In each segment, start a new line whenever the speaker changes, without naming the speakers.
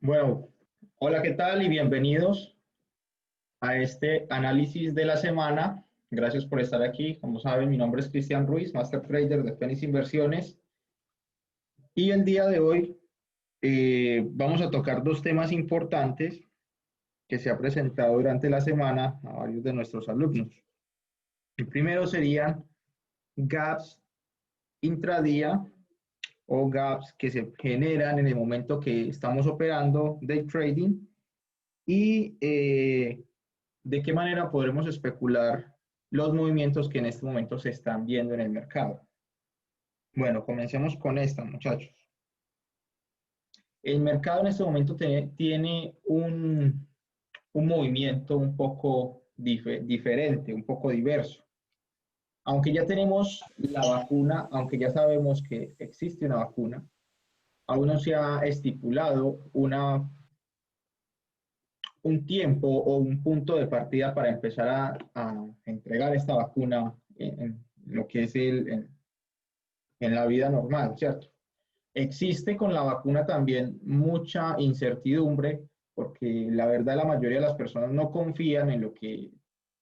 Bueno, hola, ¿qué tal? Y bienvenidos a este análisis de la semana. Gracias por estar aquí. Como saben, mi nombre es Cristian Ruiz, Master Trader de Fénix Inversiones. Y el día de hoy vamos a tocar dos temas importantes que se ha presentado durante la semana a varios de nuestros alumnos. El primero serían gaps intradía o gaps que se generan en el momento que estamos operando day trading y de qué manera podremos especular los movimientos que en este momento se están viendo en el mercado. Bueno, comencemos con esta, muchachos. El mercado en este momento tiene un movimiento un poco diferente, un poco diverso. Aunque ya tenemos la vacuna, aunque ya sabemos que existe una vacuna, aún no se ha estipulado un tiempo o un punto de partida para empezar a entregar esta vacuna en lo que es en la vida normal, ¿cierto? Existe con la vacuna también mucha incertidumbre porque la verdad la mayoría de las personas no confían en lo que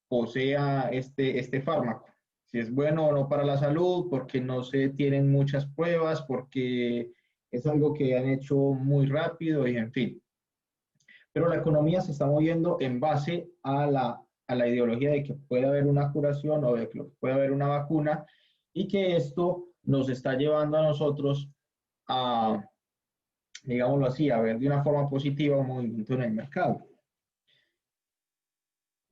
posea este fármaco, si es bueno o no para la salud, porque no se tienen muchas pruebas, porque es algo que han hecho muy rápido y en fin. Pero la economía se está moviendo en base a la ideología de que puede haber una curación o de que puede haber una vacuna y que esto nos está llevando a nosotros a, digámoslo así, a ver de una forma positiva un movimiento en el mercado.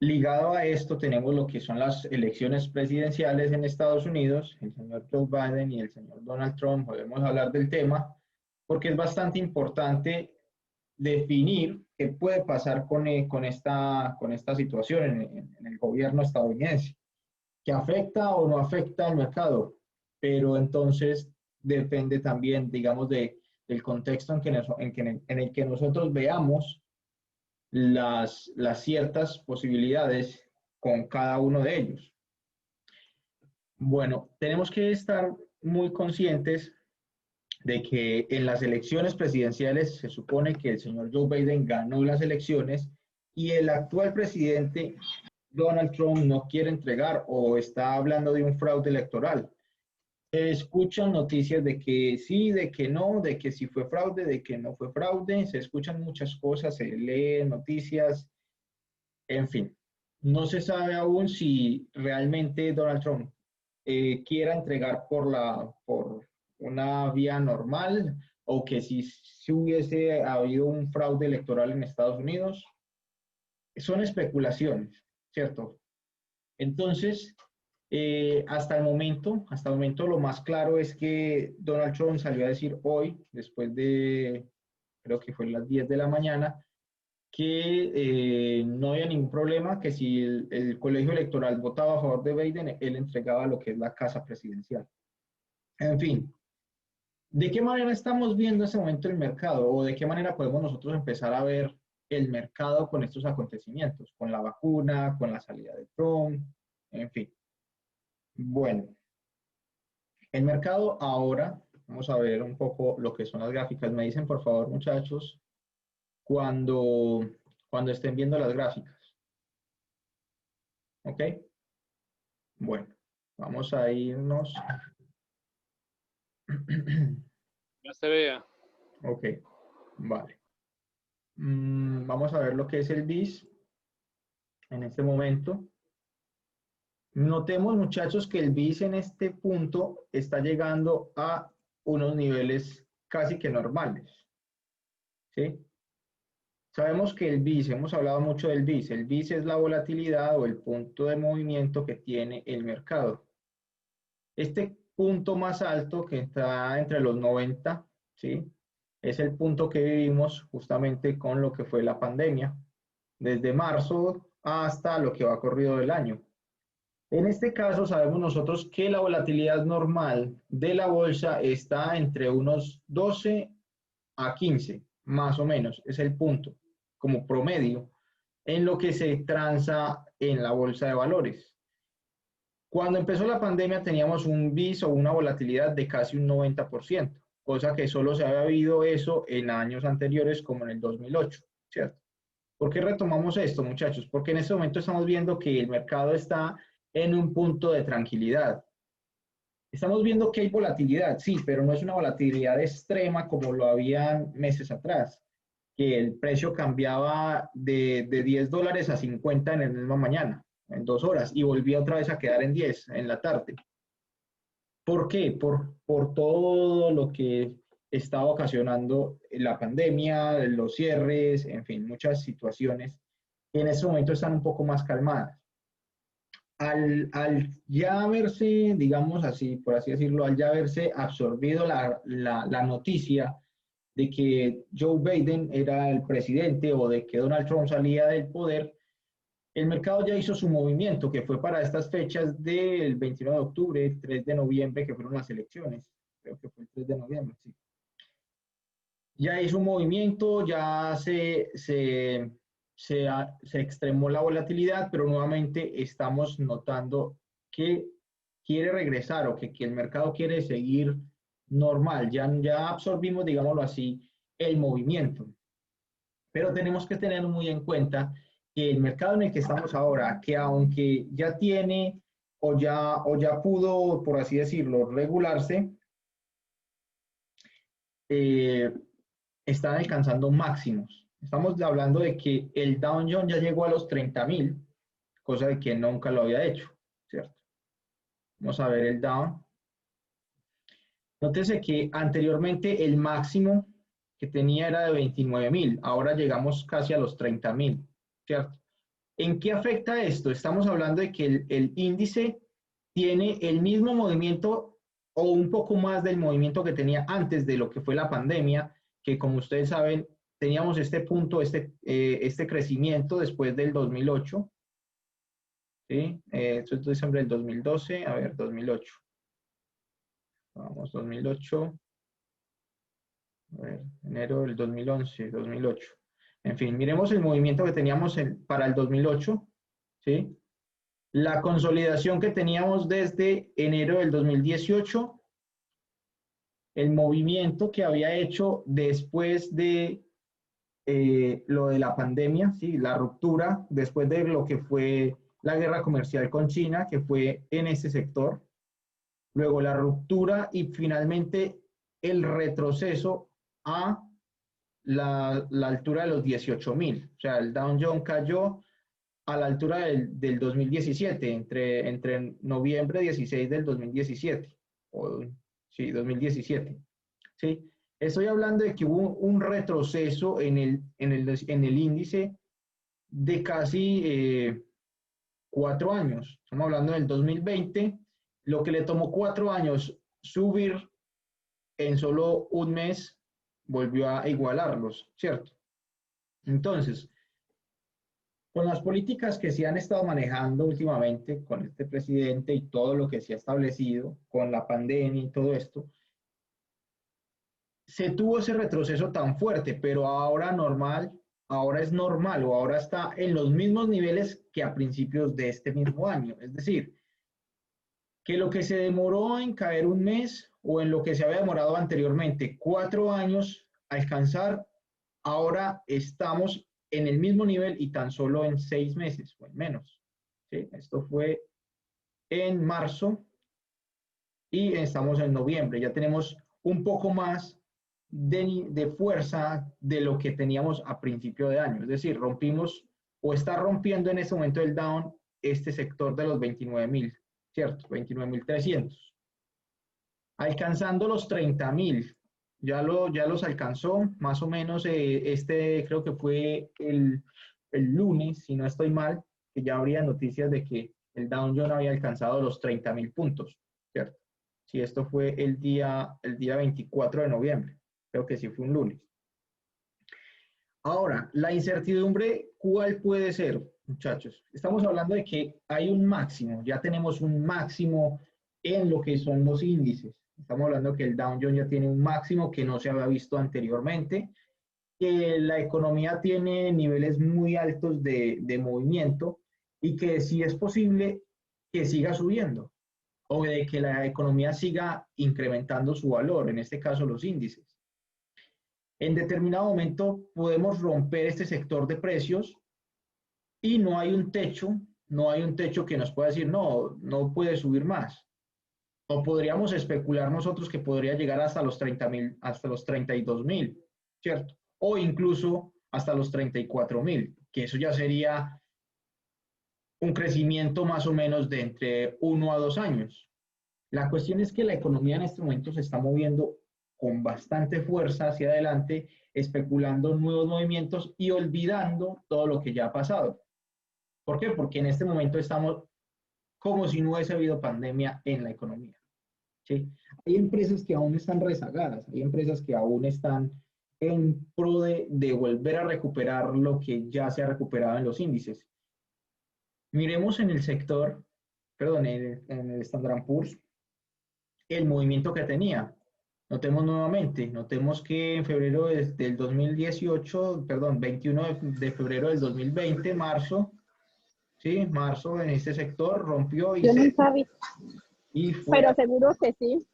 Ligado a esto tenemos lo que son las elecciones presidenciales en Estados Unidos, el señor Joe Biden y el señor Donald Trump. Podemos hablar del tema porque es bastante importante definir qué puede pasar con esta situación en el gobierno estadounidense, que afecta o no afecta al mercado, pero entonces depende también, digamos, del contexto en el que nosotros veamos las ciertas posibilidades con cada uno de ellos. Bueno, tenemos que estar muy conscientes de que en las elecciones presidenciales se supone que el señor Joe Biden ganó las elecciones y el actual presidente Donald Trump no quiere entregar o está hablando de un fraude electoral. Se escuchan noticias de que sí, de que no, de que sí fue fraude, de que no fue fraude, se escuchan muchas cosas, se leen noticias, en fin. No se sabe aún si realmente Donald Trump quiera entregar por una vía normal o que si hubiese habido un fraude electoral en Estados Unidos. Son especulaciones, ¿cierto? Entonces, hasta el momento lo más claro es que Donald Trump salió a decir hoy, después de, creo que fue las 10 de la mañana, que no había ningún problema, que si el colegio electoral votaba a favor de Biden, él entregaba lo que es la casa presidencial. En fin, ¿de qué manera estamos viendo en este momento el mercado o de qué manera podemos nosotros empezar a ver el mercado con estos acontecimientos, con la vacuna, con la salida de Trump, en fin? Bueno, el mercado ahora, vamos a ver un poco lo que son las gráficas. Me dicen, por favor, muchachos, cuando, cuando estén viendo las gráficas, ¿ok? Bueno, vamos a irnos.
Ya se vea.
Ok, vale. Vamos a ver lo que es el BIS en este momento. Notemos, muchachos, que el BIS en este punto está llegando a unos niveles casi que normales, ¿sí? Sabemos que el BIS, hemos hablado mucho del BIS, el BIS es la volatilidad o el punto de movimiento que tiene el mercado. Este punto más alto que está entre los 90, ¿sí? Es el punto que vivimos justamente con lo que fue la pandemia, desde marzo hasta lo que va corrido del año. En este caso sabemos nosotros que la volatilidad normal de la bolsa está entre unos 12 a 15, más o menos, es el punto, como promedio, en lo que se transa en la bolsa de valores. Cuando empezó la pandemia teníamos un BIS o una volatilidad de casi un 90%. cosa que solo se había habido eso en años anteriores como en el 2008, ¿cierto? ¿Por qué retomamos esto, muchachos? Porque en este momento estamos viendo que el mercado está en un punto de tranquilidad. Estamos viendo que hay volatilidad, sí, pero no es una volatilidad extrema como lo habían meses atrás, que el precio cambiaba de $10 a 50 en la misma mañana, en 2 horas, y volvía otra vez a quedar en 10 en la tarde. ¿Por qué? Por todo lo que estaba ocasionando la pandemia, los cierres, en fin, muchas situaciones que en este momento están un poco más calmadas. Al ya verse, digamos así, por así decirlo, al ya haberse absorbido la noticia de que Joe Biden era el presidente o de que Donald Trump salía del poder, el mercado ya hizo su movimiento, que fue para estas fechas del 29 de octubre, 3 de noviembre, que fueron las elecciones. Creo que fue el 3 de noviembre, sí. Ya hizo un movimiento, ya se extremó la volatilidad, pero nuevamente estamos notando que quiere regresar o que el mercado quiere seguir normal. Ya absorbimos, digámoslo así, el movimiento. Pero tenemos que tener muy en cuenta que el mercado en el que estamos ahora, que aunque ya tiene o ya pudo, por así decirlo, regularse, eh, están alcanzando máximos. Estamos hablando de que el Dow Jones ya llegó a los 30.000, cosa de que nunca lo había hecho, ¿cierto? Vamos a ver el Dow. Nótese que anteriormente el máximo que tenía era de 29.000, ahora llegamos casi a los 30.000, ¿cierto? ¿En qué afecta esto? Estamos hablando de que el índice tiene el mismo movimiento o un poco más del movimiento que tenía antes de lo que fue la pandemia, que como ustedes saben, teníamos este punto, este crecimiento después del 2008, ¿sí? Esto es diciembre del 2012, a ver, 2008. Vamos, 2008, a ver, enero del 2011, 2008. En fin, miremos el movimiento que teníamos para el 2008, ¿sí? La consolidación que teníamos desde enero del 2018, el movimiento que había hecho después de lo de la pandemia, ¿sí? La ruptura, después de lo que fue la guerra comercial con China, que fue en ese sector, luego la ruptura y finalmente el retroceso a la altura de los 18.000. O sea, el Dow Jones cayó a la altura del 2017, entre noviembre 16 del 2017, sí, 2017, ¿sí? Estoy hablando de que hubo un retroceso en el índice de casi 4 años. Estamos hablando del 2020, lo que le tomó 4 años subir en solo un mes volvió a igualarlos, ¿cierto? Entonces, con las políticas que se han estado manejando últimamente con este presidente y todo lo que se ha establecido con la pandemia y todo esto, se tuvo ese retroceso tan fuerte, pero ahora es normal o ahora está en los mismos niveles que a principios de este mismo año. Es decir, que lo que se demoró en caer un mes o en lo que se había demorado anteriormente 4 años alcanzar, ahora estamos en el mismo nivel y tan solo en 6 meses o en menos. ¿Sí? Esto fue en marzo y estamos en noviembre. Ya tenemos un poco más de fuerza de lo que teníamos a principio de año. Es decir, rompimos o está rompiendo en este momento el down este sector de los 29.000, ¿cierto? 29.300. Alcanzando los 30.000. Ya los alcanzó, más o menos, creo que fue el lunes, si no estoy mal, que ya habría noticias de que el Dow Jones había alcanzado los 30.000 puntos, ¿cierto? Si esto fue el día 24 de noviembre, creo que sí fue un lunes. Ahora, la incertidumbre, ¿cuál puede ser, muchachos? Estamos hablando de que hay un máximo, ya tenemos un máximo en lo que son los índices. Estamos hablando que el Dow Jones ya tiene un máximo que no se había visto anteriormente, que la economía tiene niveles muy altos de movimiento y que sí es posible que siga subiendo. o de que la economía siga incrementando su valor, en este caso los índices. En determinado momento podemos romper este sector de precios y no hay un techo, no hay un techo que nos pueda decir, no, no puede subir más. O podríamos especular nosotros que podría llegar hasta los 30.000, hasta los 32.000, ¿cierto? O incluso hasta los 34.000, que eso ya sería un crecimiento más o menos de entre 1 a 2 años. La cuestión es que la economía en este momento se está moviendo con bastante fuerza hacia adelante, especulando nuevos movimientos y olvidando todo lo que ya ha pasado. ¿Por qué? Porque en este momento estamos como si no hubiese habido pandemia en la economía. ¿Sí? Hay empresas que aún están rezagadas, hay empresas que aún están en pro de volver a recuperar lo que ya se ha recuperado en los índices. Miremos en el sector, perdón, en el Standard Poor's, el movimiento que tenía. Notemos nuevamente, notemos que en febrero del 2018, perdón, 21 de febrero del 2020, marzo, sí, marzo en este sector rompió
Yo no sabía,
y fue.
pero seguro que sí.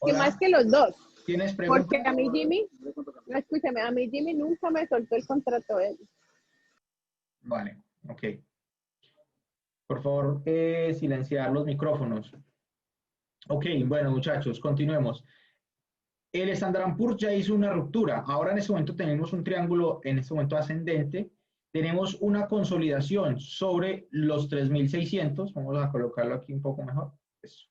Y más
Hola,
que los dos.
¿tienes
Porque
preguntas?
a mí Jimmy, no, escúchame, a mí Jimmy nunca me soltó el contrato de él.
Vale, ok. Por favor, silenciar los micrófonos. Ok, bueno, muchachos, continuemos. El Standard Poor's ya hizo una ruptura. Ahora en este momento tenemos un triángulo, en este momento ascendente. Tenemos una consolidación sobre los 3.600. Vamos a colocarlo aquí un poco mejor. Eso.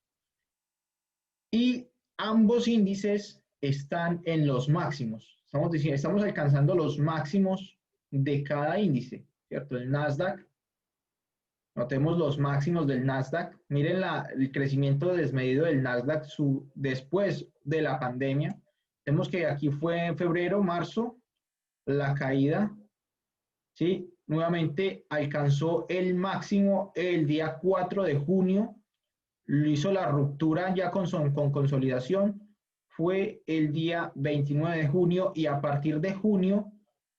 Y ambos índices están en los máximos. Estamos alcanzando los máximos de cada índice, ¿cierto? El Nasdaq. Notemos los máximos del Nasdaq. Miren el crecimiento desmedido del Nasdaq después de la pandemia. Vemos que aquí fue en febrero, marzo, la caída, ¿sí? Nuevamente alcanzó el máximo el día 4 de junio, hizo la ruptura ya con consolidación, fue el día 29 de junio y a partir de junio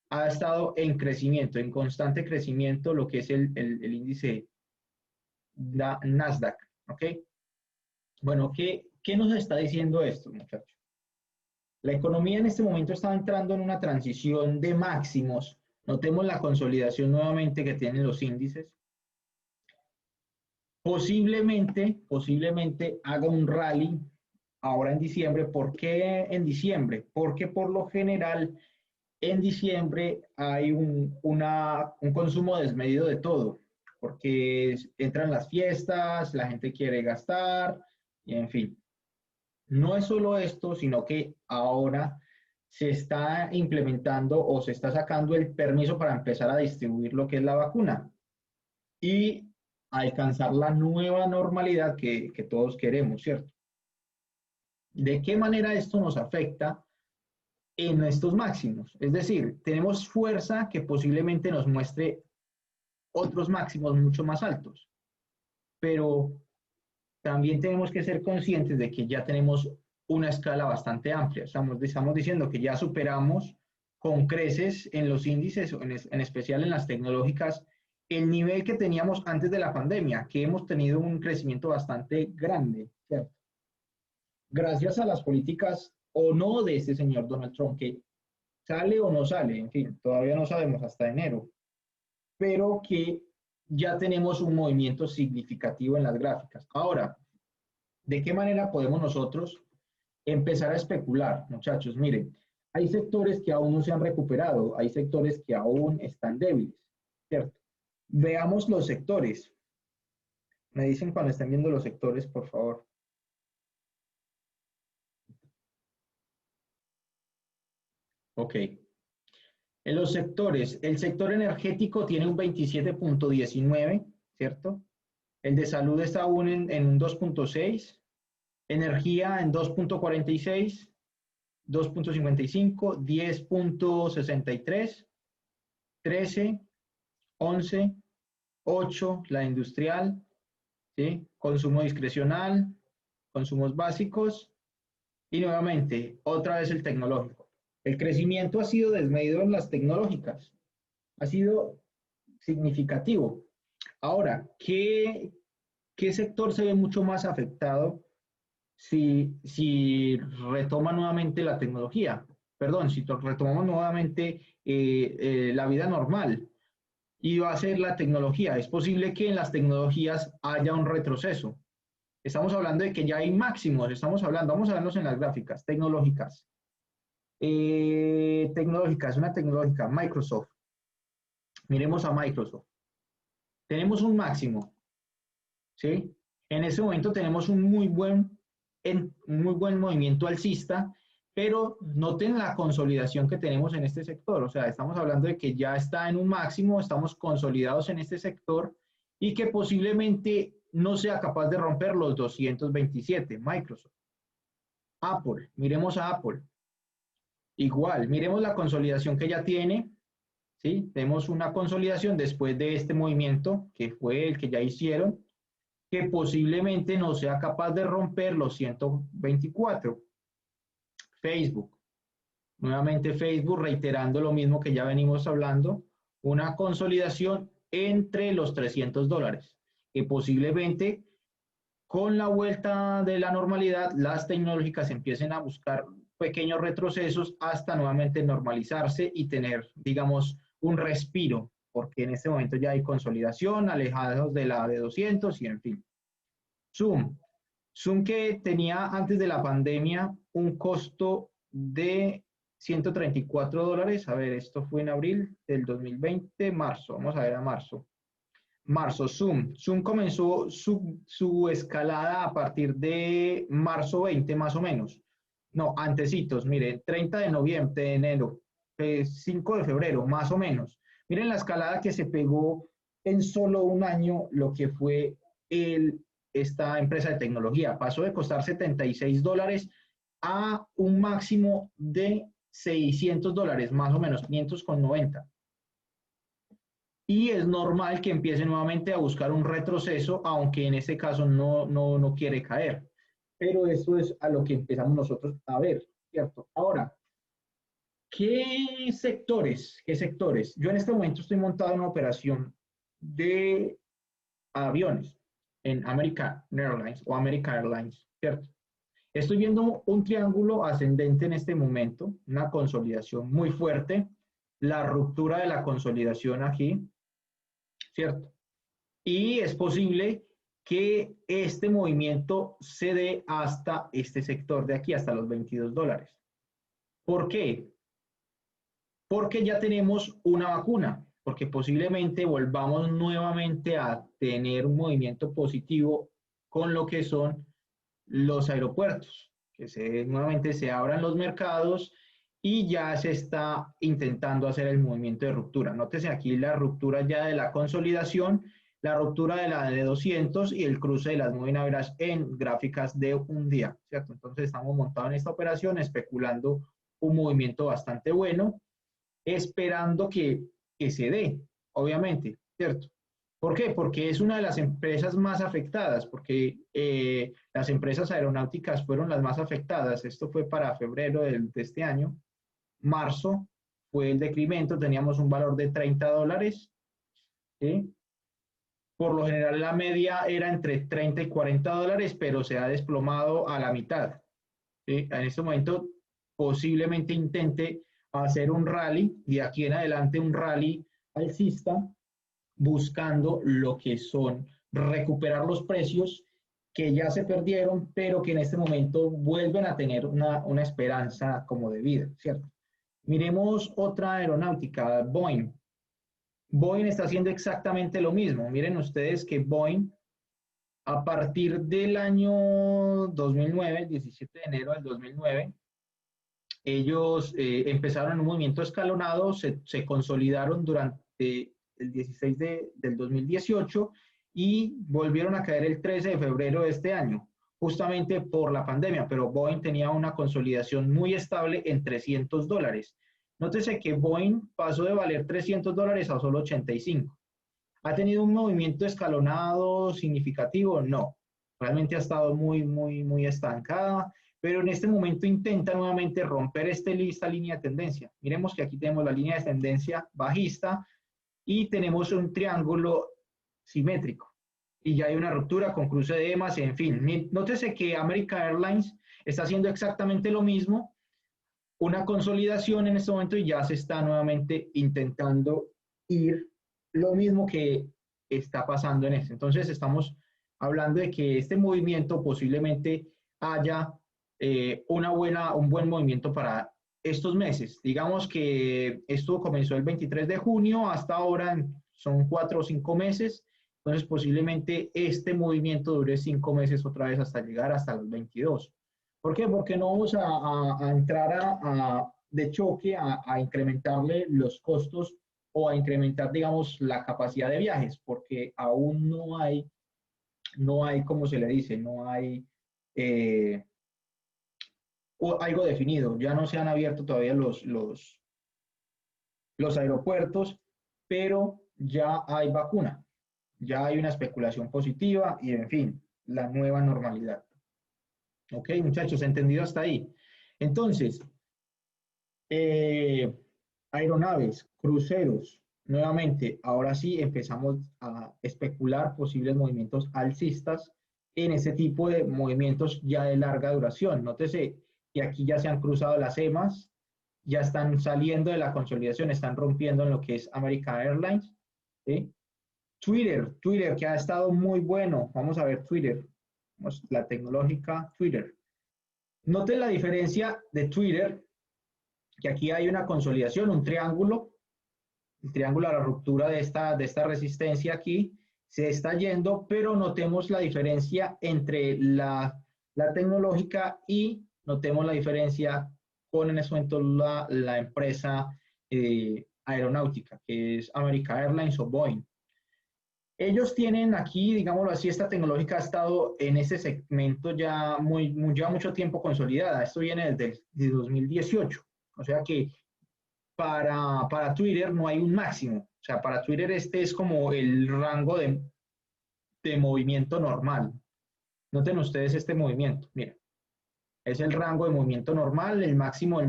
ha estado en crecimiento, en constante crecimiento, lo que es el índice Nasdaq, ¿ok? Bueno, ¿qué nos está diciendo esto, muchachos? La economía en este momento está entrando en una transición de máximos. Notemos la consolidación nuevamente que tienen los índices. Posiblemente haga un rally ahora en diciembre. ¿Por qué en diciembre? Porque por lo general en diciembre hay un consumo desmedido de todo, porque entran las fiestas, la gente quiere gastar, y en fin. No es solo esto, sino que ahora se está implementando o se está sacando el permiso para empezar a distribuir lo que es la vacuna y alcanzar la nueva normalidad que todos queremos, ¿cierto? ¿De qué manera esto nos afecta en estos máximos? Es decir, tenemos fuerza que posiblemente nos muestre otros máximos mucho más altos, pero también tenemos que ser conscientes de que ya tenemos una escala bastante amplia. Estamos diciendo que ya superamos con creces en los índices, en especial en las tecnológicas, el nivel que teníamos antes de la pandemia, que hemos tenido un crecimiento bastante grande, ¿cierto? Gracias a las políticas o no de este señor Donald Trump, que sale o no sale, en fin, todavía no sabemos hasta enero, pero que ya tenemos un movimiento significativo en las gráficas. Ahora, ¿de qué manera podemos nosotros empezar a especular, muchachos? Miren, hay sectores que aún no se han recuperado, hay sectores que aún están débiles, ¿cierto? Veamos los sectores. Me dicen cuando estén viendo los sectores, por favor. Ok. En los sectores, el sector energético tiene un 27.19, ¿cierto? El de salud está aún en un 2.6, energía en 2.46, 2.55, 10.63, 13, 11, 8, la industrial, ¿sí? Consumo discrecional, consumos básicos y nuevamente, otra vez el tecnológico. El crecimiento ha sido desmedido en las tecnológicas, ha sido significativo. Ahora, ¿qué ¿Qué sector se ve mucho más afectado si retoma nuevamente la tecnología? Perdón, si retomamos nuevamente la vida normal y va a ser la tecnología. Es posible que en las tecnologías haya un retroceso. Estamos hablando de que ya hay máximos, estamos hablando, vamos a vernos en las gráficas tecnológicas. Tecnológicas, una tecnológica, Microsoft. Miremos a Microsoft. Tenemos un máximo, ¿sí? En ese momento tenemos un muy buen movimiento alcista, pero noten la consolidación que tenemos en este sector. O sea, estamos hablando de que ya está en un máximo, estamos consolidados en este sector y que posiblemente no sea capaz de romper los 227, Microsoft. Apple, miremos a Apple. Igual, miremos la consolidación que ya tiene, ¿sí? Tenemos una consolidación después de este movimiento, que fue el que ya hicieron, que posiblemente no sea capaz de romper los 124. Facebook, nuevamente Facebook, reiterando lo mismo que ya venimos hablando, una consolidación entre los $300, que posiblemente con la vuelta de la normalidad, las tecnológicas empiecen a buscar pequeños retrocesos hasta nuevamente normalizarse y tener, digamos, un respiro, porque en este momento ya hay consolidación, alejados de la de 200 y en fin. Zoom. Zoom que tenía antes de la pandemia un costo de $134. A ver, esto fue en abril del 2020, marzo. Vamos a ver a marzo. Marzo, Zoom. Zoom comenzó su escalada a partir de marzo 20, más o menos. No, antecitos, miren, 30 de noviembre, de enero, 5 de febrero, más o menos. Miren la escalada que se pegó en solo un año, lo que fue esta empresa de tecnología. Pasó de costar $76 a un máximo de $600, más o menos, 590. Y es normal que empiece nuevamente a buscar un retroceso, aunque en este caso no quiere caer. Pero eso es a lo que empezamos nosotros a ver, ¿cierto? Ahora, ¿qué sectores? ¿Qué sectores? Yo en este momento estoy montado en una operación de aviones en American Airlines o American Airlines, ¿cierto? Estoy viendo un triángulo ascendente en este momento, una consolidación muy fuerte, la ruptura de la consolidación aquí, ¿cierto? Y es posible que este movimiento se dé hasta este sector de aquí, hasta los $22. ¿Por qué? Porque ya tenemos una vacuna, porque posiblemente volvamos nuevamente a tener un movimiento positivo con lo que son los aeropuertos, que nuevamente se abran los mercados y ya se está intentando hacer el movimiento de ruptura. Nótese aquí la ruptura ya de la consolidación, la ruptura de la de 200 y el cruce de las moving average en gráficas de un día, ¿cierto? Entonces estamos montados en esta operación especulando un movimiento bastante bueno, esperando que se dé, obviamente, ¿cierto? ¿Por qué? Porque es una de las empresas más afectadas, porque las empresas aeronáuticas fueron las más afectadas. Esto fue para febrero de este año. Marzo fue el decremento, teníamos un valor de $30, ¿sí? Por lo general la media era entre $30 y $40, pero se ha desplomado a la mitad, ¿sí? En este momento posiblemente intente hacer un rally, de aquí en adelante un rally alcista, buscando lo que son recuperar los precios que ya se perdieron, pero que en este momento vuelven a tener una esperanza como de vida, ¿cierto? Miremos otra aeronáutica, Boeing. Boeing está haciendo exactamente lo mismo. Miren ustedes que Boeing, a partir del año 2009, el 17 de enero del 2009, ellos empezaron un movimiento escalonado, se consolidaron durante el 16 del 2018 y volvieron a caer el 13 de febrero de este año, justamente por la pandemia, pero Boeing tenía una consolidación muy estable en $300. Nótese que Boeing pasó de valer $300 a solo 85. ¿Ha tenido un movimiento escalonado significativo? No. Realmente ha estado muy estancada, pero en este momento intenta nuevamente romper esta línea de tendencia. Miremos que aquí tenemos la línea de tendencia bajista y tenemos un triángulo simétrico. y ya hay una ruptura con cruce de EMAs, en fin. Nótese que American Airlines está haciendo exactamente lo mismo, una consolidación en este momento y ya se está nuevamente intentando ir lo mismo que está pasando en este. Entonces estamos hablando de que este movimiento posiblemente haya un buen movimiento para estos meses. Digamos que esto comenzó el 23 de junio, hasta ahora son 4 o 5 meses, entonces posiblemente este movimiento dure 5 meses otra vez hasta llegar hasta los 22. ¿Por qué? Porque no vamos a entrar de choque a incrementarle los costos o a incrementar, digamos, la capacidad de viajes, porque aún no hay, como se le dice, no hay eh, algo definido. Ya no se han abierto todavía los aeropuertos, pero ya hay vacuna, ya hay una especulación positiva y, en fin, la nueva normalidad. Ok, muchachos, ¿entendido hasta ahí? Entonces, eh, aeronaves, cruceros, nuevamente, ahora sí empezamos a especular posibles movimientos alcistas en ese tipo de movimientos ya de larga duración. Nótese que aquí ya se han cruzado las EMAs, ya están saliendo de la consolidación, están rompiendo en lo que es American Airlines. ¿Sí? Twitter, que ha estado muy bueno. Vamos a ver Twitter, la tecnológica Twitter. Noten la diferencia de Twitter, que aquí hay una consolidación, un triángulo, el triángulo a la ruptura de esta resistencia aquí, se está yendo, pero notemos la diferencia entre la tecnológica y notemos la diferencia con en este momento la empresa aeronáutica, que es American Airlines o Boeing. Ellos tienen aquí, digámoslo así, esta tecnológica ha estado en ese segmento ya mucho tiempo consolidada. Esto viene desde 2018. O sea que para Twitter no hay un máximo. O sea, para Twitter este es como el rango de movimiento normal. Noten ustedes este movimiento. Miren, es el rango de movimiento normal. El máximo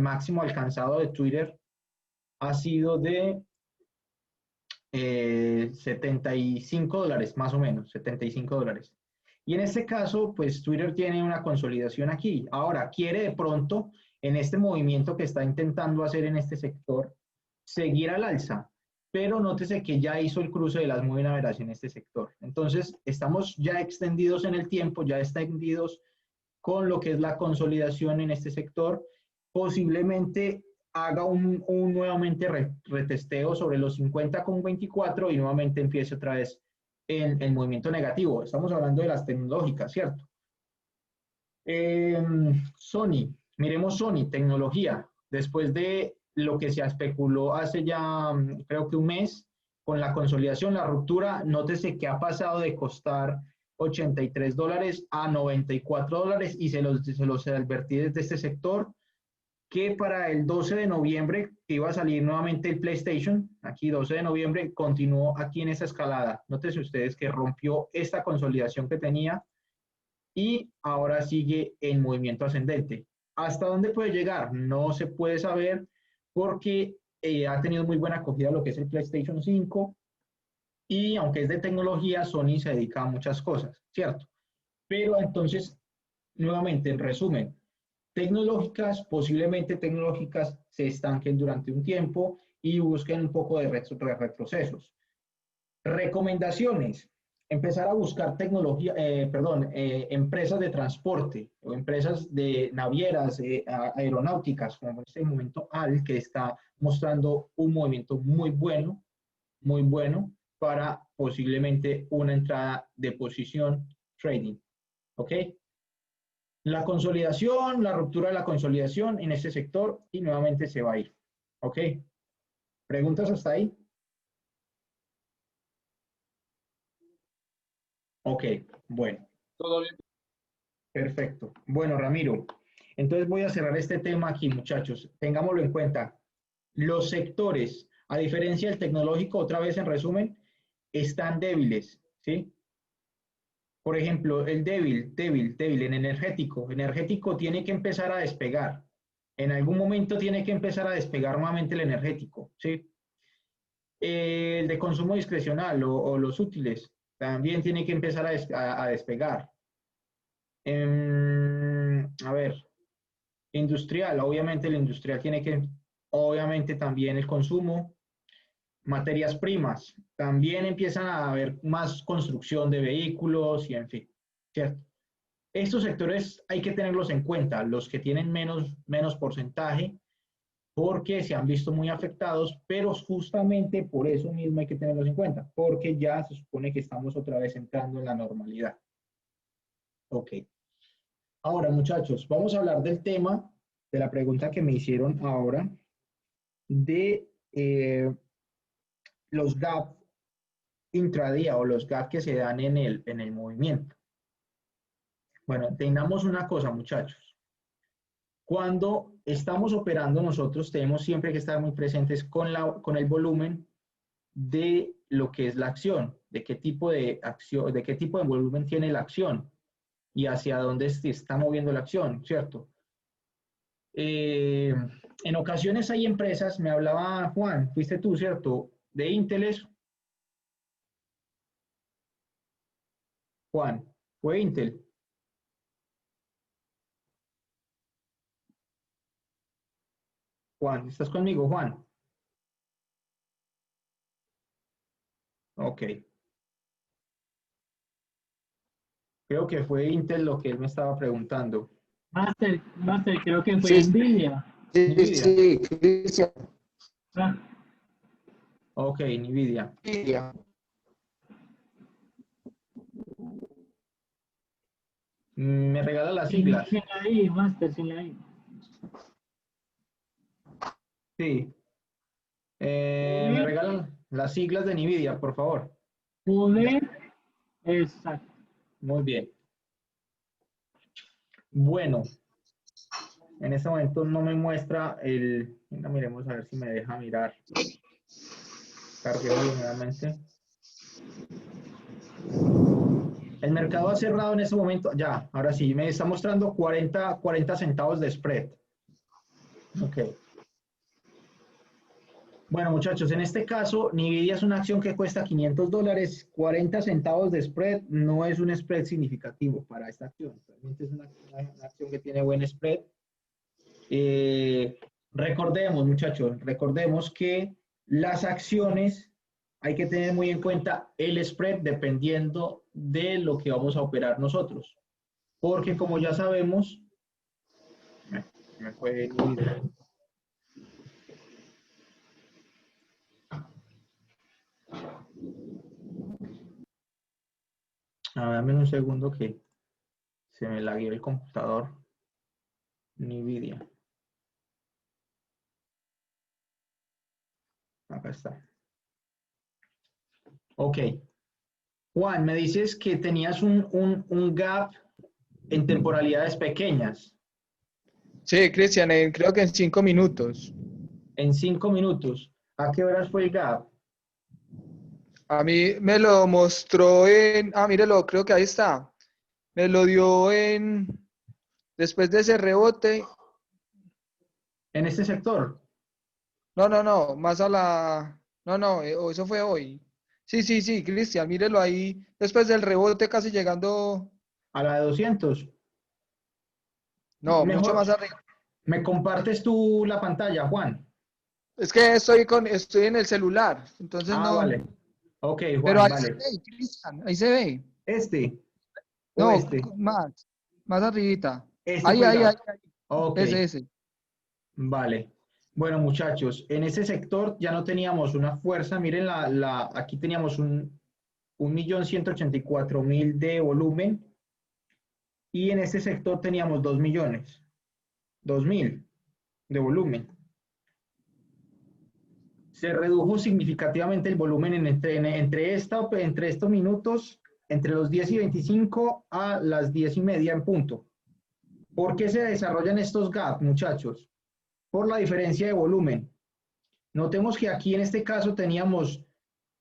alcanzado de Twitter ha sido de $75, más o menos, $75. Y en este caso, pues Twitter tiene una consolidación aquí. Ahora, quiere de pronto, en este movimiento que está intentando hacer en este sector, seguir al alza, pero nótese que ya hizo el cruce de las muy naveras en este sector. Entonces, estamos ya extendidos en el tiempo, ya extendidos con lo que es la consolidación en este sector. Posiblemente haga un nuevamente retesteo sobre los 50,24 y nuevamente empiece otra vez en el movimiento negativo. Estamos hablando de las tecnológicas, ¿cierto? Sony, miremos Sony, tecnología. Después de lo que se especuló hace ya creo que un mes, con la consolidación, la ruptura, nótese que ha pasado de costar $83 a $94 y se los advertí desde este sector que para el 12 de noviembre que iba a salir nuevamente el PlayStation, aquí 12 de noviembre, continuó aquí en esa escalada. Nótense ustedes que rompió esta consolidación que tenía y ahora sigue en movimiento ascendente. ¿Hasta dónde puede llegar? No se puede saber porque ha tenido muy buena acogida lo que es el PlayStation 5 y aunque es de tecnología, Sony se dedica a muchas cosas, ¿cierto? Pero entonces, nuevamente, en resumen, tecnológicas, posiblemente tecnológicas, se estanquen durante un tiempo y busquen un poco de retrocesos. Recomendaciones. Empezar a buscar empresas de transporte o empresas de navieras, aeronáuticas, como en este momento AL, que está mostrando un movimiento muy bueno para posiblemente una entrada de posición trading. ¿Ok? La consolidación, la ruptura de la consolidación en este sector y nuevamente se va a ir. ¿Ok? ¿Preguntas hasta ahí? Ok, bueno.
Todo bien.
Perfecto. Bueno, Ramiro, entonces voy a cerrar este tema aquí, muchachos. Tengámoslo en cuenta. Los sectores, a diferencia del tecnológico, otra vez en resumen, están débiles, ¿sí? Por ejemplo, el débil en energético. Energético tiene que empezar a despegar. En algún momento tiene que empezar a despegar nuevamente el energético, ¿sí? El de consumo discrecional o los útiles, también tiene que empezar a despegar. A ver, industrial, obviamente el industrial tiene que, obviamente también el consumo. Materias primas, también empiezan a haber más construcción de vehículos y en fin, ¿cierto? Estos sectores hay que tenerlos en cuenta, los que tienen menos porcentaje, porque se han visto muy afectados, pero justamente por eso mismo hay que tenerlos en cuenta, porque ya se supone que estamos otra vez entrando en la normalidad. Ok. Ahora, muchachos, vamos a hablar del tema, de la pregunta que me hicieron ahora, de los gaps intradía o los gaps que se dan en el movimiento. Bueno, tengamos una cosa, muchachos. Cuando estamos operando, nosotros tenemos siempre que estar muy presentes con el volumen de lo que es la acción, de qué tipo de acción, de qué tipo de volumen tiene la acción y hacia dónde se está moviendo la acción, ¿cierto? En ocasiones hay empresas, me hablaba Juan, fuiste tú, ¿cierto? De Intel, Juan, fue Intel. Juan, ¿estás conmigo, Juan? Ok. Creo que fue Intel lo que él me estaba preguntando.
Master, creo que fue
Sí,
Nvidia.
sí,
Nvidia.
sí, Cristian.
Ah,
Ok, Nvidia. Me regala las siglas.
sin la I, Master, sin la I.
Sí. Me regalan las siglas de Nvidia, por favor.
Poder, exacto.
Muy bien. Bueno, en este momento no me muestra el... Venga, miremos a ver si me deja mirar. Carguémoslo nuevamente. El mercado ha cerrado en este momento. Ya, ahora sí, me está mostrando 40 centavos de spread. Ok. Bueno, muchachos, en este caso, Nvidia es una acción que cuesta $500, 40 centavos de spread, no es un spread significativo para esta acción, realmente es una acción que tiene buen spread. Recordemos, muchachos, recordemos que las acciones hay que tener muy en cuenta el spread dependiendo de lo que vamos a operar nosotros, porque como ya sabemos, me fue Nvidia. Dame un segundo que se me lagueó el computador. Nvidia. Acá está. Ok. Juan, me dices que tenías un gap en temporalidades pequeñas.
Sí, Cristian, creo que en 5 minutos.
En 5 minutos. ¿A qué horas fue el gap?
A mí me lo mostró en... Ah, mírelo, creo que ahí está. Me lo dio en... Después de ese rebote.
En este sector.
No, más a la... No, eso fue hoy. Sí, Cristian, mírelo ahí. Después del rebote casi llegando...
A la de 200.
No, mucho
Mejor,
más arriba.
¿me compartes tú la pantalla, Juan?
Es que estoy en el celular, entonces
Ah,
no...
vale. Ok,
Pero
Juan,
ahí se
vale.
ve, Cristian, ahí se ve.
¿Este o
No,
este?
más arribita.
Este
Ahí,
fue el
ahí, ahí.
gap. Ok.
Ese.
Vale. Bueno, muchachos, en ese sector ya no teníamos una fuerza. Miren, aquí teníamos 1.184.000 de volumen y en este sector teníamos 2 millones, 2.000 de volumen. Se redujo significativamente el volumen entre estos minutos, entre los 10 y 25 a las 10 y media en punto. ¿Por qué se desarrollan estos gaps, muchachos? Por la diferencia de volumen. Notemos que aquí en este caso teníamos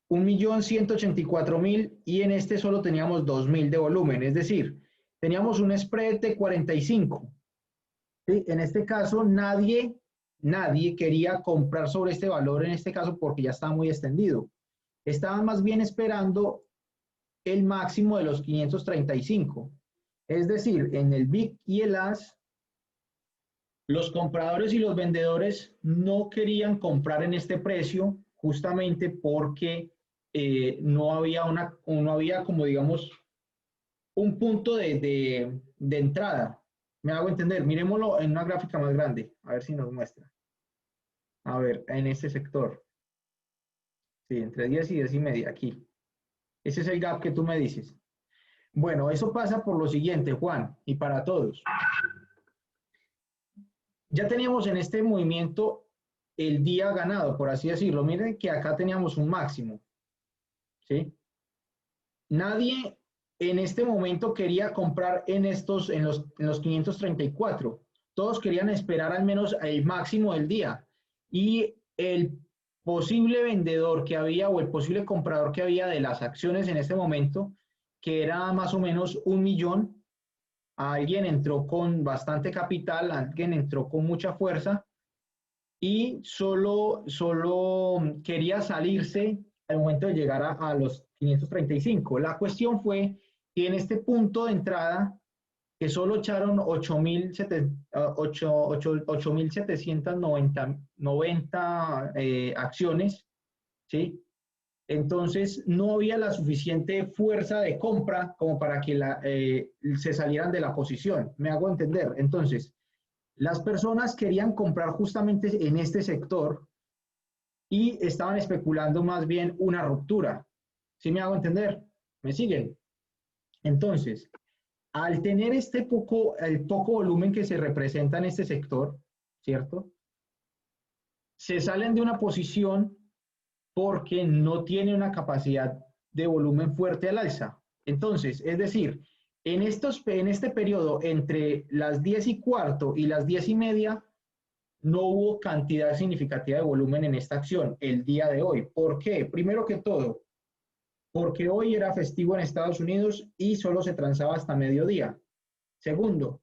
1.184.000 y en este solo teníamos 2.000 de volumen, es decir, teníamos un spread de 45. ¿Sí? En este caso nadie quería comprar sobre este valor en este caso porque ya estaba muy extendido. Estaban más bien esperando el máximo de los 535. Es decir, en el VIX y el AS, los compradores y los vendedores no querían comprar en este precio justamente porque no había como digamos un punto de entrada. Me hago entender, miremoslo en una gráfica más grande, a ver si nos muestra. A ver, en este sector. Sí, entre 10 y 10 y media, aquí. Ese es el gap que tú me dices. Bueno, eso pasa por lo siguiente, Juan, y para todos. Ya teníamos en este movimiento el día ganado, por así decirlo. Miren que acá teníamos un máximo. ¿Sí? Nadie en este momento quería comprar en los 534. Todos querían esperar al menos el máximo del día. Y el posible vendedor que había o el posible comprador que había de las acciones en este momento, que era más o menos 1 millón, alguien entró con bastante capital, alguien entró con mucha fuerza y solo quería salirse al momento de llegar a los 535. La cuestión fue que en este punto de entrada, que solo echaron 8.790 acciones, ¿sí? Entonces no había la suficiente fuerza de compra como para que se salieran de la posición. Me hago entender. Entonces, las personas querían comprar justamente en este sector y estaban especulando más bien una ruptura. ¿Sí me hago entender? ¿Me siguen? Entonces, al tener el poco volumen que se representa en este sector, ¿cierto? Se salen de una posición porque no tiene una capacidad de volumen fuerte al alza. Entonces, es decir, en este periodo entre las 10:15 y las 10:30, no hubo cantidad significativa de volumen en esta acción el día de hoy. ¿Por qué? Primero que todo, porque hoy era festivo en Estados Unidos y solo se transaba hasta mediodía. Segundo,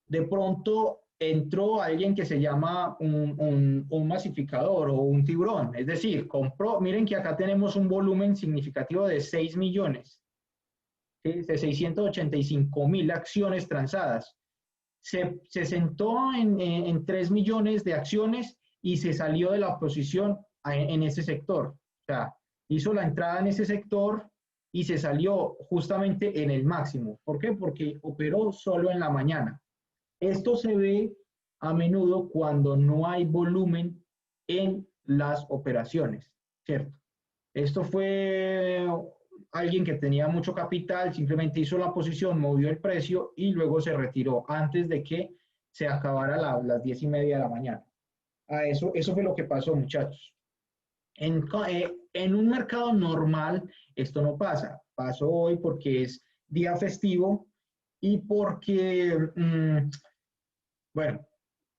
de pronto entró alguien que se llama un masificador o un tiburón, es decir, compró, miren que acá tenemos un volumen significativo de 6 millones, ¿sí? De 685.000 acciones transadas. Se sentó en 3 millones de acciones y se salió de la posición en ese sector. O sea, hizo la entrada en ese sector y se salió justamente en el máximo. ¿Por qué? Porque operó solo en la mañana. Esto se ve a menudo cuando no hay volumen en las operaciones, ¿cierto? Esto fue alguien que tenía mucho capital, simplemente hizo la posición, movió el precio y luego se retiró antes de que se acabara las 10:30 de la mañana. Eso fue lo que pasó, muchachos. En un mercado normal esto no pasa. Pasó hoy porque es día festivo y porque, bueno,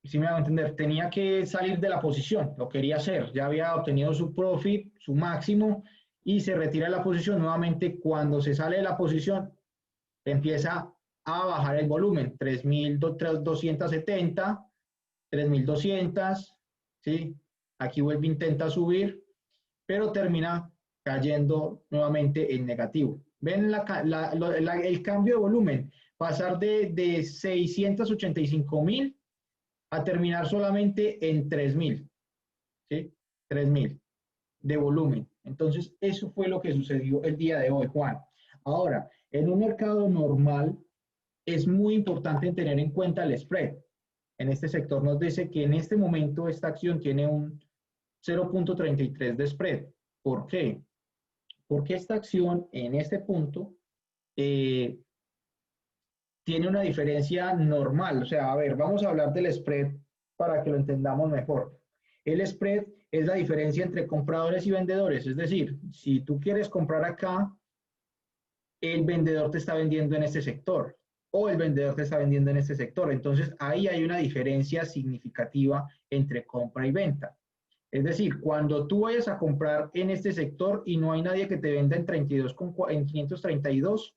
si me hago entender, tenía que salir de la posición, lo quería hacer, ya había obtenido su profit, su máximo, y se retira de la posición. Nuevamente, cuando se sale de la posición, empieza a bajar el volumen, 3.270, 3.200, ¿sí? Aquí vuelve, intenta subir, pero termina cayendo nuevamente en negativo. ¿Ven el cambio de volumen? Pasar de 685.000 a terminar solamente en 3.000, ¿sí? 3.000 de volumen. Entonces, eso fue lo que sucedió el día de hoy, Juan. Ahora, en un mercado normal, es muy importante tener en cuenta el spread. En este sector nos dice que en este momento esta acción tiene un 0.33 de spread. ¿Por qué? Porque esta acción en este punto tiene una diferencia normal. O sea, a ver, vamos a hablar del spread para que lo entendamos mejor. El spread es la diferencia entre compradores y vendedores. Es decir, si tú quieres comprar acá, el vendedor te está vendiendo en este sector o el vendedor te está vendiendo en este sector. Entonces, ahí hay una diferencia significativa entre compra y venta. Es decir, cuando tú vayas a comprar en este sector y no hay nadie que te venda en 532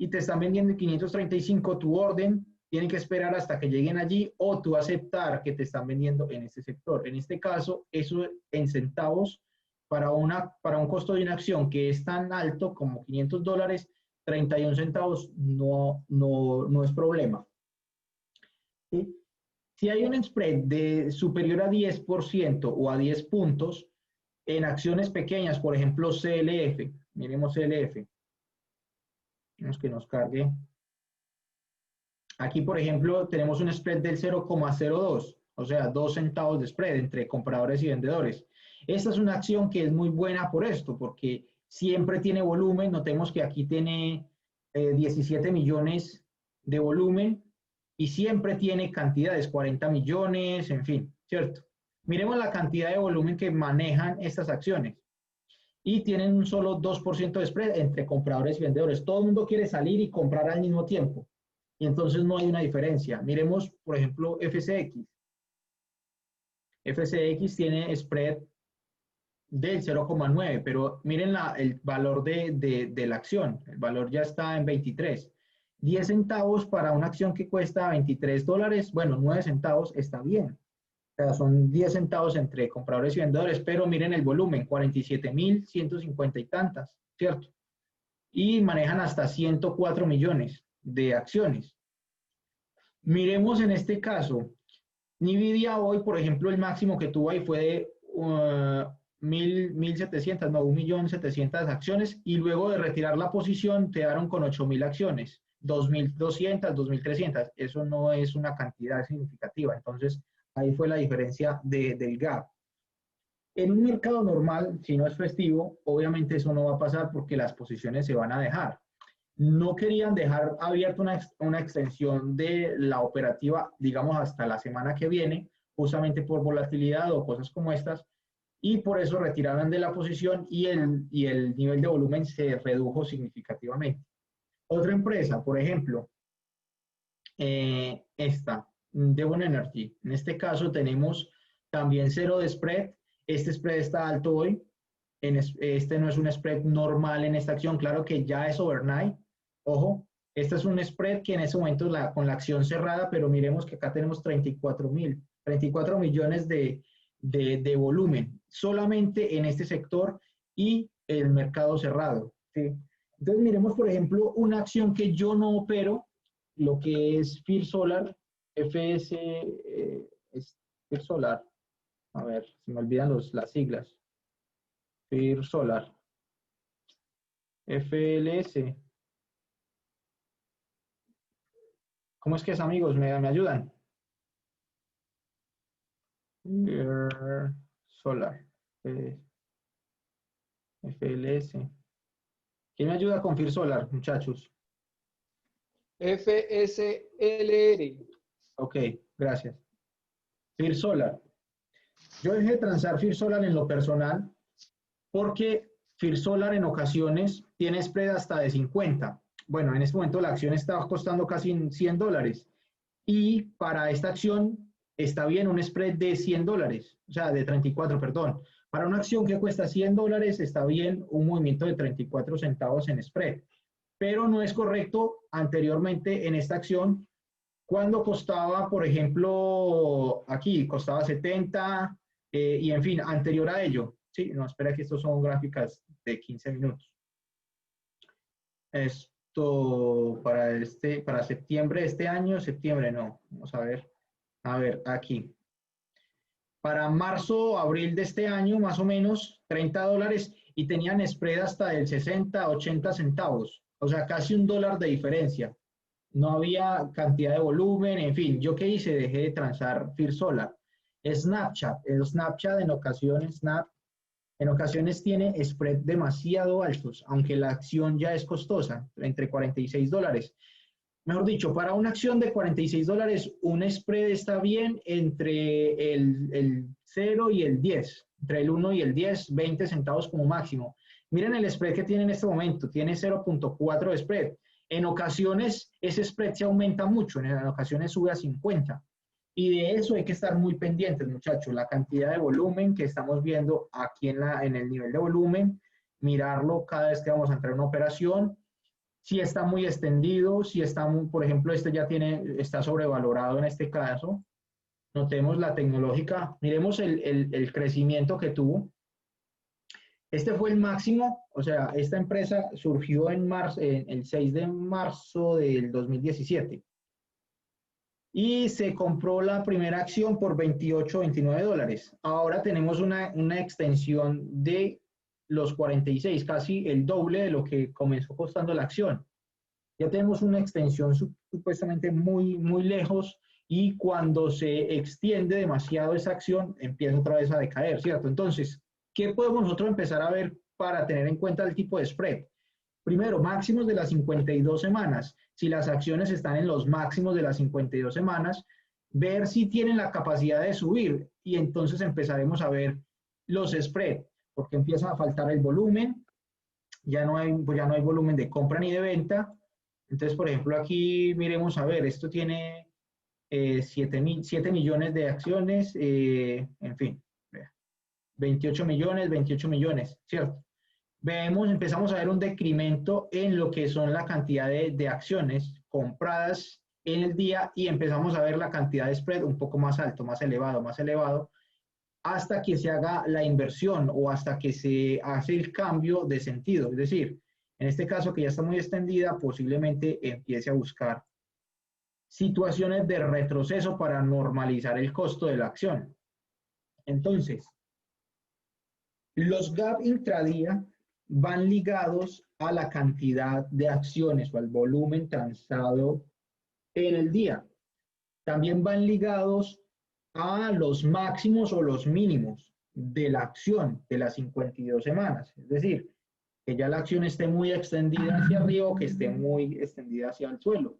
y te están vendiendo en 535, tu orden tiene que esperar hasta que lleguen allí o tú aceptar que te están vendiendo en este sector. En este caso, eso en centavos para un costo de una acción que es tan alto como $500, 31 centavos no es problema. ¿Sí? Si hay un spread superior a 10% o a 10 puntos en acciones pequeñas, por ejemplo CLF, miremos CLF, vamos que nos cargue. Aquí, por ejemplo, tenemos un spread del 0,02, o sea, 2 centavos de spread entre compradores y vendedores. Esta es una acción que es muy buena por esto, porque siempre tiene volumen. Notemos que aquí tiene 17 millones de volumen y siempre tiene cantidades, 40 millones, en fin, ¿cierto? Miremos la cantidad de volumen que manejan estas acciones. Y tienen un solo 2% de spread entre compradores y vendedores. Todo el mundo quiere salir y comprar al mismo tiempo. Y entonces no hay una diferencia. Miremos, por ejemplo, FCX. FCX tiene spread del 0,9, pero miren el valor de la acción. El valor ya está en 23. 10 centavos para una acción que cuesta $23, bueno, 9 centavos está bien. O sea, son 10 centavos entre compradores y vendedores, pero miren el volumen, 47.150 y tantas, ¿cierto? Y manejan hasta 104 millones de acciones. Miremos en este caso, Nvidia hoy, por ejemplo, el máximo que tuvo ahí fue de 1.700 acciones, y luego de retirar la posición quedaron con 8.000 acciones, 2.200, 2.300. Eso no es una cantidad significativa. Entonces, ahí fue la diferencia del gap. En un mercado normal, si no es festivo, obviamente eso no va a pasar porque las posiciones se van a dejar. No querían dejar abierta una extensión de la operativa, digamos, hasta la semana que viene, justamente por volatilidad o cosas como estas, y por eso retiraron de la posición y el nivel de volumen se redujo significativamente. Otra empresa, por ejemplo, esta, Devon Energy. En este caso tenemos también cero de spread. Este spread está alto hoy. Este no es un spread normal en esta acción. Claro que ya es overnight. Ojo, este es un spread que en ese momento con la acción cerrada, pero miremos que acá tenemos 34 millones de volumen solamente en este sector y el mercado cerrado, ¿sí? Entonces miremos, por ejemplo, una acción que yo no opero, lo que es Fir Solar, FS, Fir Solar, a ver, se me olvidan las siglas, Fir Solar, FLS. ¿Cómo es que es, amigos? ¿Me ayudan? Fir Solar, FLS. ¿Quién me ayuda con Fir Solar, muchachos?
FSLR.
Ok, gracias. Fir Solar. Yo dejé de transar Fir Solar en lo personal porque Fir Solar en ocasiones tiene spread hasta de 50. Bueno, en este momento la acción está costando casi $100 y para esta acción está bien un spread de $100, o sea, de 34, perdón. Para una acción que cuesta $100 está bien un movimiento de 34 centavos en spread, pero no es correcto anteriormente en esta acción cuando costaba, por ejemplo, aquí costaba 70 y en fin, anterior a ello. Sí, no, espera que estos son gráficas de 15 minutos. Esto para septiembre de este año, septiembre no, vamos a ver aquí. Para marzo, abril de este año, más o menos, $30 y tenían spread hasta del 60, 80 centavos, o sea, casi $1 de diferencia. No había cantidad de volumen, en fin, ¿yo qué hice? Dejé de transar Fir Solar. Snapchat, el Snapchat en ocasiones tiene spread demasiado altos, aunque la acción ya es costosa, entre $46. Mejor dicho, para una acción de $46, un spread está bien entre el 0 y el 10, entre el 1 y el 10, 20 centavos como máximo. Miren el spread que tiene en este momento, tiene 0.4 de spread. En ocasiones ese spread se aumenta mucho, en ocasiones sube a 50. Y de eso hay que estar muy pendientes, muchachos. La cantidad de volumen que estamos viendo aquí en el nivel de volumen, mirarlo cada vez que vamos a entrar en una operación. Si está muy extendido, si está por ejemplo, este ya está sobrevalorado en este caso. Notemos la tecnológica, miremos el crecimiento que tuvo. Este fue el máximo, o sea, esta empresa surgió en marzo, el 6 de marzo del 2017 y se compró la primera acción por 28, 29 dólares. Ahora tenemos una extensión de los 46, casi el doble de lo que comenzó costando la acción. Ya tenemos una extensión supuestamente muy lejos y cuando se extiende demasiado esa acción empieza otra vez a decaer, ¿cierto? Entonces, ¿qué podemos nosotros empezar a ver para tener en cuenta el tipo de spread? Primero, máximos de las 52 semanas. Si las acciones están en los máximos de las 52 semanas, ver si tienen la capacidad de subir y entonces empezaremos a ver los spread, porque empieza a faltar el volumen, pues ya no hay volumen de compra ni de venta. Entonces, por ejemplo, aquí miremos a ver, esto tiene 7 millones de acciones, en fin, 28 millones, ¿cierto? Empezamos a ver un decremento en lo que son la cantidad de acciones compradas en el día y empezamos a ver la cantidad de spread un poco más alto, más elevado, hasta que se haga la inversión o hasta que se hace el cambio de sentido. Es decir, en este caso que ya está muy extendida, posiblemente empiece a buscar situaciones de retroceso para normalizar el costo de la acción. Entonces, los gap intradía van ligados a la cantidad de acciones o al volumen transado en el día. También van ligados a los máximos o los mínimos de la acción de las 52 semanas. Es decir, que ya la acción esté muy extendida hacia arriba o que esté muy extendida hacia el suelo.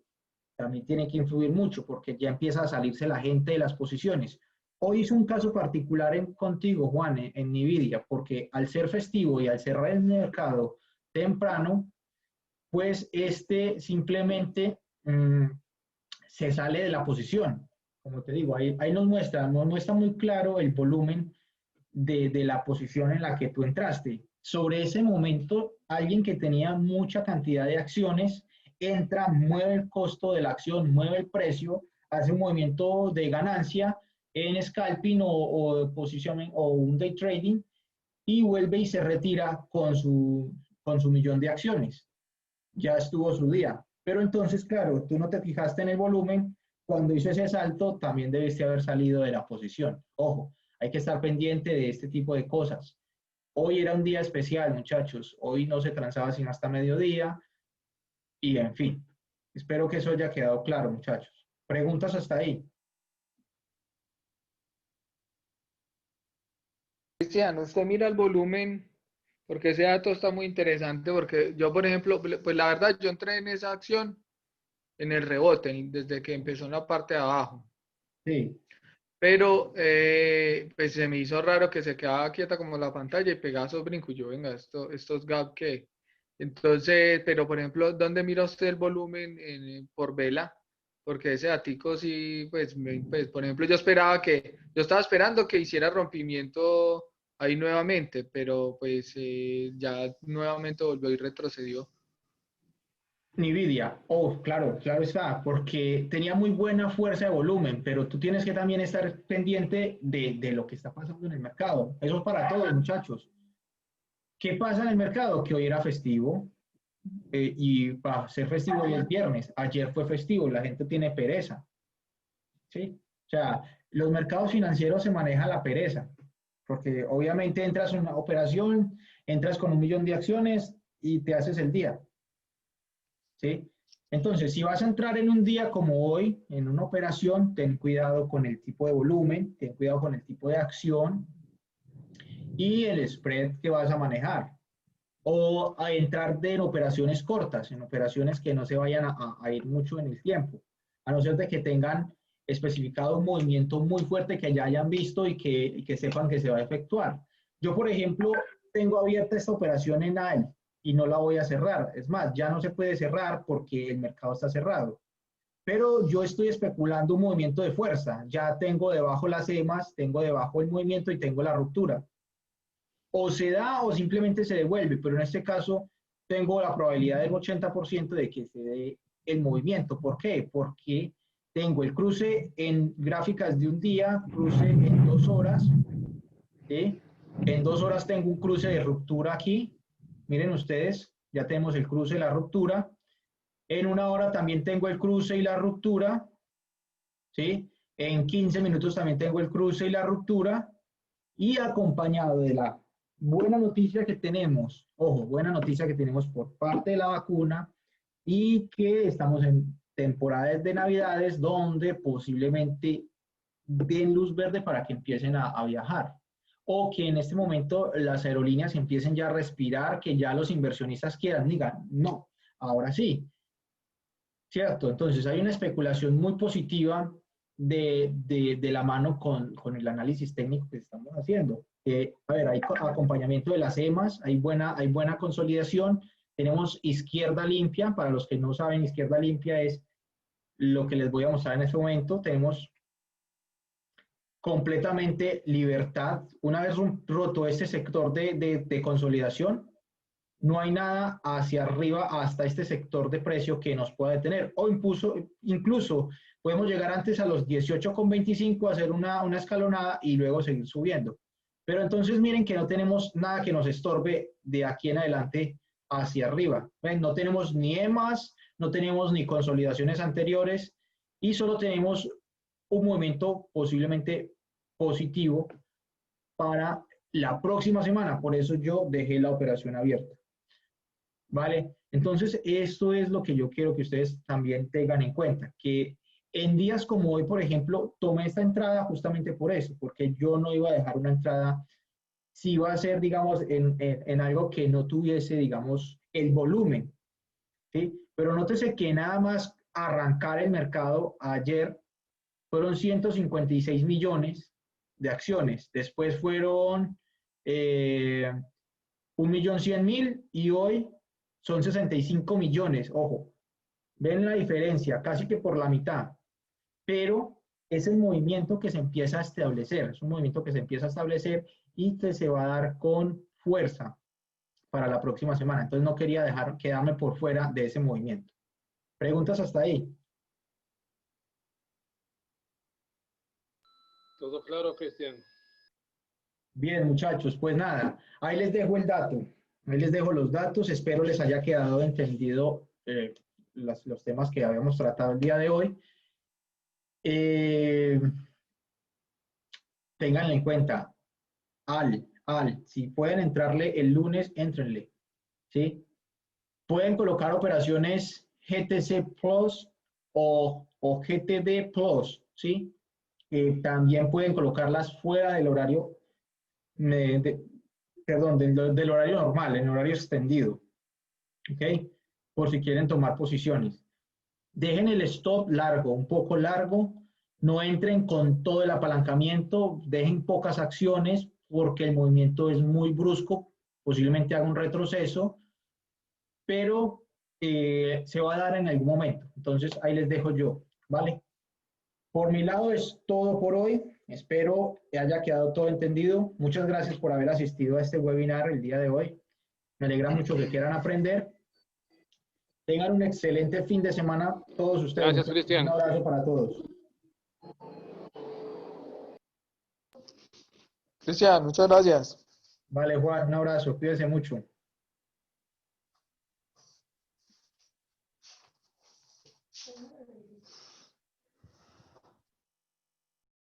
También tiene que influir mucho porque ya empieza a salirse la gente de las posiciones. Hoy hice un caso particular contigo, Juan, en Nvidia, porque al ser festivo y al cerrar el mercado temprano, pues simplemente se sale de la posición. Como te digo, ahí nos muestra muy claro el volumen de la posición en la que tú entraste. Sobre ese momento, alguien que tenía mucha cantidad de acciones entra, mueve el costo de la acción, mueve el precio, hace un movimiento de ganancia en scalping o positioning o un day trading y vuelve y se retira con su millón de acciones. Ya estuvo su día. Pero entonces, claro, tú no te fijaste en el volumen. Cuando hizo ese salto, también debiste haber salido de la posición. Ojo, hay que estar pendiente de este tipo de cosas. Hoy era un día especial, muchachos. Hoy no se transaba sino hasta mediodía. Y en fin, espero que eso haya quedado claro, muchachos. ¿Preguntas hasta ahí?
Cristian, usted mira el volumen, porque ese dato está muy interesante, porque yo, por ejemplo, pues la verdad, yo entré en esa acción en el rebote, desde que empezó en la parte de abajo.
Sí.
Pero pues se me hizo raro que se quedaba quieta como la pantalla y pegaba esos brincos. Yo, venga, estos gap que. Entonces, pero por ejemplo, ¿dónde mira usted el volumen por vela? Porque ese datico sí, pues, por ejemplo, yo estaba esperando que hiciera rompimiento ahí nuevamente, pero pues ya nuevamente volvió y retrocedió.
Nvidia, claro está, porque tenía muy buena fuerza de volumen, pero tú tienes que también estar pendiente de lo que está pasando en el mercado. Eso es para todos, muchachos. ¿Qué pasa en el mercado? Que hoy era festivo y va a ser festivo hoy el viernes. Ayer fue festivo, la gente tiene pereza. ¿Sí? O sea, los mercados financieros se maneja la pereza, porque obviamente entras en una operación, entras con 1 millón de acciones y te haces el día. ¿Sí? Entonces, si vas a entrar en un día como hoy, en una operación, ten cuidado con el tipo de volumen, ten cuidado con el tipo de acción y el spread que vas a manejar. O a entrar en operaciones cortas, en operaciones que no se vayan a ir mucho en el tiempo, a no ser de que tengan especificado un movimiento muy fuerte que ya hayan visto y que sepan que se va a efectuar. Yo, por ejemplo, tengo abierta esta operación en AEL y no la voy a cerrar. Es más, ya no se puede cerrar porque el mercado está cerrado. Pero yo estoy especulando un movimiento de fuerza. Ya tengo debajo las EMAs, tengo debajo el movimiento y tengo la ruptura. O se da o simplemente se devuelve, pero en este caso tengo la probabilidad del 80% de que se dé el movimiento. ¿Por qué? Porque tengo el cruce en gráficas de un día, cruce en 2 horas, ¿sí? En 2 horas tengo un cruce de ruptura aquí. Miren ustedes, ya tenemos el cruce y la ruptura. En 1 hora también tengo el cruce y la ruptura. ¿Sí? En 15 minutos también tengo el cruce y la ruptura. Y acompañado de la buena noticia que tenemos, ojo, buena noticia que tenemos por parte de la vacuna y que estamos en temporadas de Navidades donde posiblemente den luz verde para que empiecen a viajar. O que en este momento las aerolíneas empiecen ya a respirar, que ya los inversionistas quieran, digan, no, ahora sí. ¿Cierto? Entonces hay una especulación muy positiva de la mano con el análisis técnico que estamos haciendo. A ver, hay acompañamiento de las EMAs, hay buena consolidación, tenemos izquierda limpia, para los que no saben, izquierda limpia es lo que les voy a mostrar en este momento, tenemos completamente libertad. Una vez roto este sector de consolidación, no hay nada hacia arriba hasta este sector de precio que nos pueda detener. O incluso podemos llegar antes a los 18,25, hacer una escalonada y luego seguir subiendo. Pero entonces miren que no tenemos nada que nos estorbe de aquí en adelante hacia arriba. ¿Ven? No tenemos ni EMAs, no tenemos ni consolidaciones anteriores y solo tenemos un movimiento posiblemente positivo para la próxima semana. Por eso yo dejé la operación abierta. ¿Vale? Entonces, esto es lo que yo quiero que ustedes también tengan en cuenta, que en días como hoy, por ejemplo, tomé esta entrada justamente por eso, porque yo no iba a dejar una entrada, si iba a ser, digamos, en algo que no tuviese, digamos, el volumen, ¿sí? Pero nótese que nada más arrancar el mercado ayer fueron 156 millones de acciones, después fueron 1.100.000 y hoy son 65 millones, ojo, ven la diferencia, casi que por la mitad, pero es el movimiento que se empieza a establecer, es un movimiento que se empieza a establecer y que se va a dar con fuerza para la próxima semana. Entonces no quería quedarme por fuera de ese movimiento. ¿Preguntas hasta ahí?
Todo claro, Cristian.
Bien, muchachos, pues nada, ahí les dejo el dato. Ahí les dejo los datos, espero les haya quedado entendido los temas que habíamos tratado el día de hoy. Ténganlo en cuenta, si pueden entrarle el lunes, éntrenle, ¿sí? Pueden colocar operaciones GTC Plus o GTD Plus, ¿sí? También pueden colocarlas fuera del horario del horario normal, en horario extendido. ¿Ok? Por si quieren tomar posiciones. Dejen el stop largo, un poco largo. No entren con todo el apalancamiento. Dejen pocas acciones porque el movimiento es muy brusco. Posiblemente haga un retroceso. Pero se va a dar en algún momento. Entonces, ahí les dejo yo. ¿Vale? Por mi lado es todo por hoy. Espero que haya quedado todo entendido. Muchas gracias por haber asistido a este webinar el día de hoy. Me alegra mucho que quieran aprender. Tengan un excelente fin de semana todos ustedes.
Gracias, Cristian.
Un abrazo para todos.
Cristian, muchas gracias.
Vale, Juan, un abrazo. Cuídense mucho.